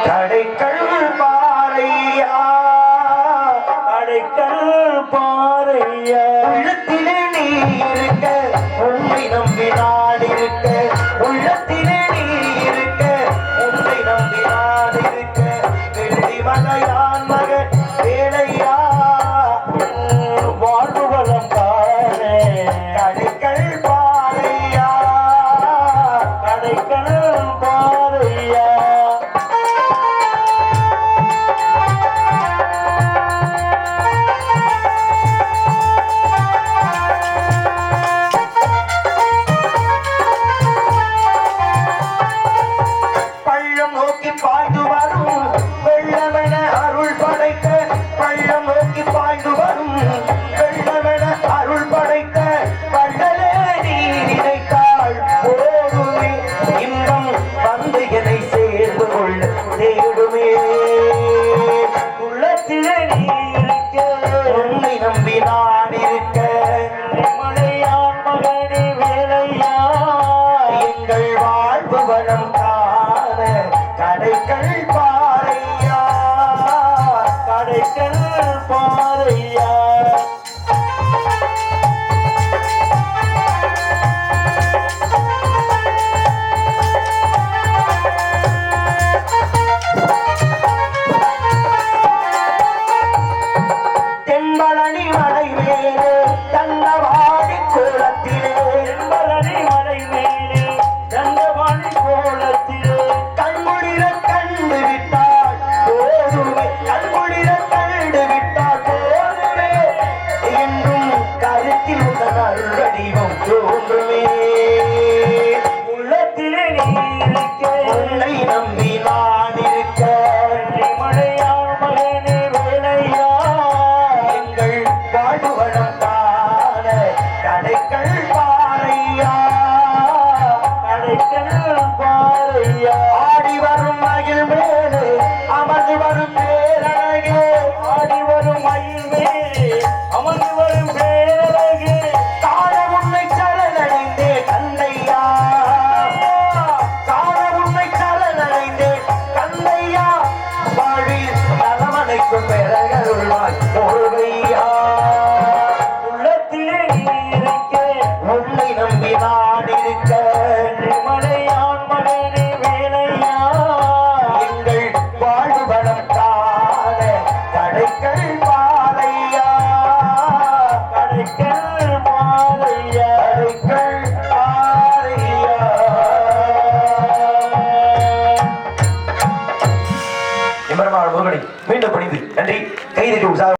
கடைக்கல் பாறையா கடைக்கல் பாறையா உள்ளத்திலே நீ இருக்க உன்னை நம்பி நான் இருக்க உள்ளத்திலே நீ இருக்க உன்னை நம்பி நான் இருக்க வெள்ளி மலையான் மகன் வேலையா வாழ்வுவளம் காண கடைக்கல் பாறையா கடைக்கல் பாறையா பாய்ந்து வரும் வெள்ளமென அருள் படைத்த பள்ளம் நோக்கி பாய்ந்து வரும் வெள்ளமென அருள் படைத்த பள்ளலே நீ நினைத்தாள் போதுமே இன்பம் வந்து என்னை சேர்ந்து கொள்ள தேடுமே உள்ளத்திலே நீ இருக்க உன்னை நம்பி நான் இருக்க மலையான் மகனே வேலையா எங்கள் வாழ்வு வளம் காண கடைக்கல் பாறையா கடைக்கல் பாறையா தென்பழனி மலை மேலே தங்கவாடி கோலத்திலே தென்பழனி மலை மேலே தங்கவாடி கோலத்திலே கண்குளிர கண்டு விட்டாள் போதுமே கண்குளிர கண்டு விட்டாள் போதுமே என்றும் கருத்தில் உடன் அருள்வடிவம் தோன்றுமே உள்ளத்திலே நீ இருக்க உன்னை நம்பி நான் இருக்க மழையான் மகனே வேலையா எங்கள் வாழ்வளம் காண கடைக்கல் பாறையா கடைக்கல் பாறையா ஆடி வரும் மயில் மேலே அமர்ந்து வரும் பேரழகே ஆடி வரும் மயில் மேலே அமர்ந்து வரும் பேரழகே காண உன்னை சரணடைந்தே கந்தையா காண உன்னை சரணடைந்தே கந்தையா வாழ்வில் நலமனைக்கும் பெறகருள்வாய் முருகையா உள்ளத்திலே நீ இருக்க உன்னை நம்பி நான் இருக்க மலையான் மகனே வேலையா எங்கள் வாழ்வளம் காண கடைக்கல் பாறையா கடைக்கல் பாறையா கடைக்கல் பாறையா எம்பெருமாள் முருகனை மீண்டும் பணிந்து நன்றி கைதட்டி உற்சாகம்